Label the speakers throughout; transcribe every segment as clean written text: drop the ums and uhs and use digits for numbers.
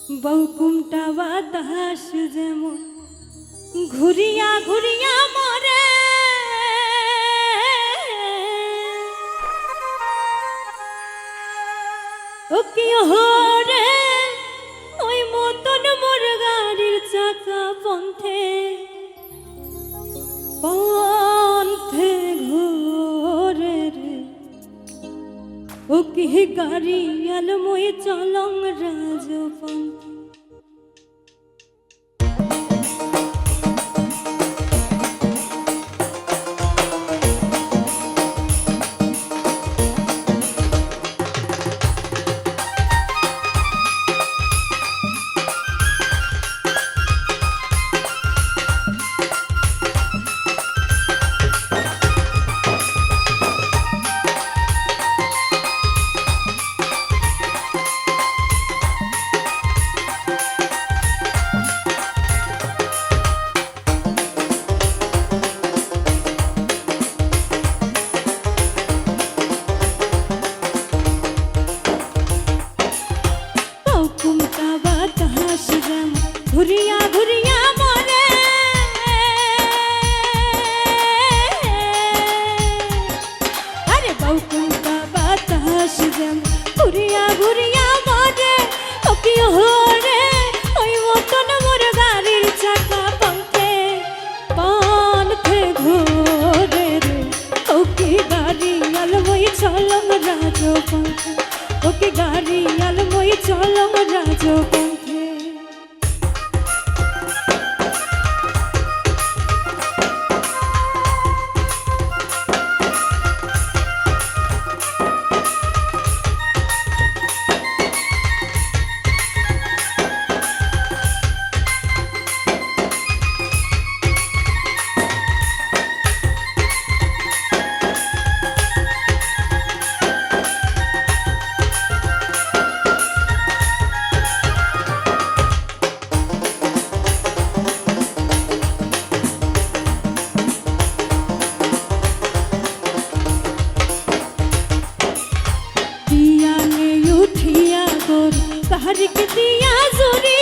Speaker 1: বউকুমটা বাতাস যেমন ঘুরিয়া ঘুরিয়া মরে, ও কি হরে ওই মতন মোর গাড়ির চাকা পন্থে পন্থে ঘোরে রে, ও কি গাড়ি আলময় চলং রাজপন্থে। ঘুরিয়া ঘুরিয়া মরে, আরে বউকুমটা বাতাস যেমন ঘুরিয়া ঘুরিয়া মরে, ও কি হরে ওই মতন মোর গাড়ির চাকা পন্থে পন্থে ঘোরে রে, ও কি গাড়ি আলমই চলং রাজপন্থে, ও কি গাড়ি আলমই চলং রাজপন্থে। हरक दिया जोरी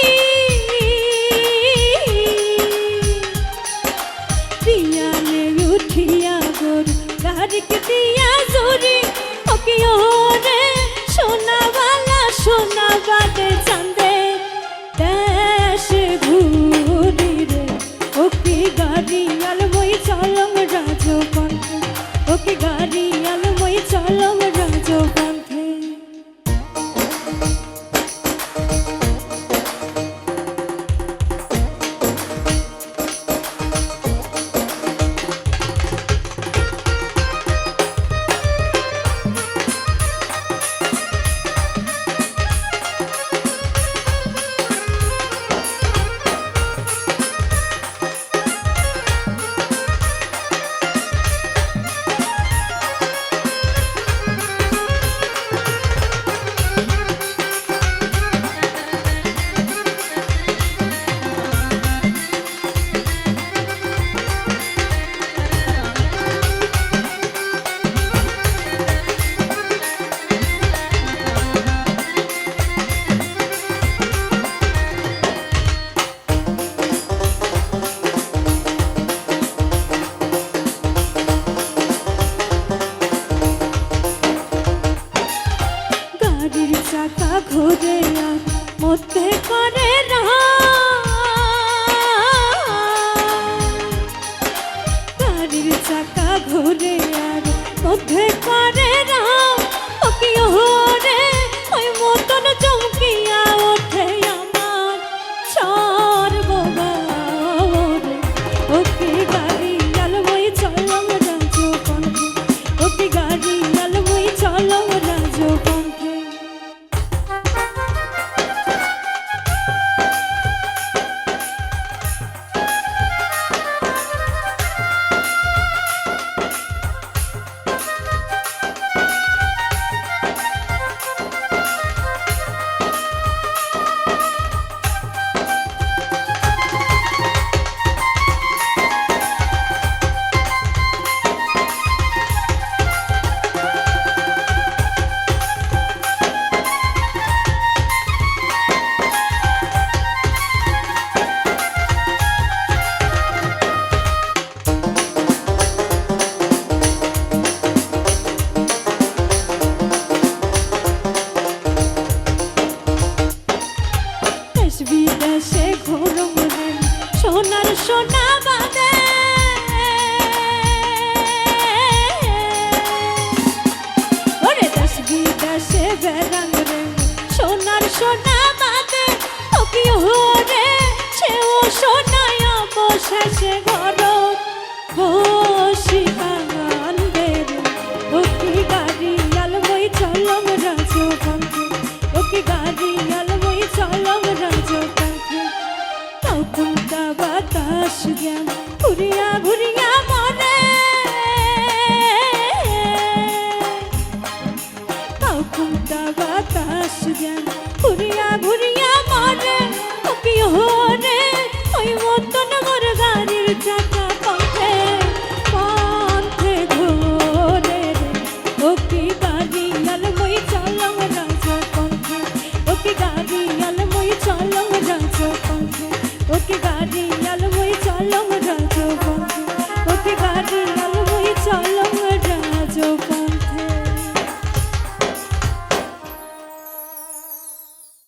Speaker 1: दिया ने उठिया गोर हरक दिया जोरी, ओके ओरे सोना वाला सोना बादे चंदे देश घूरी रे, ओके गाड़ी आलमई चलम राजपन्थे, ओके गाड़ी आलमई चलम राजपन्थे। চাকা ঘুরে আর মধ্যে করে না, গাড়ির চাকা ঘুরে আর মধ্যে করে না, ও কি হরে ওই মতন চমকিয়া ওঠে আমার সর্বগাওরে, ও কি গাড়ি আলমই চলং রাজপন্থে, ও কি গাড়ি আলমই চলং রাজপন্থে। গরম রে সোনার সোনা বাদে ওরে দেশ বিদেশে বেড়ান রে সোনার সোনা বাদে তকিও রে সেও সোনায় অবশেষে ঘর বসিবান রে ওকে গাড়ি আলবই চলম রাজপথে ওকে গাড়ি আলবই চলম রাজপথে তখনটা বাতাস জ্ঞান ঘুরিয়া ঘুরিয়া মনে তখনটা বাতাস জ্ঞান ঘুরিয়া ঘুরিয়া মনে ওকে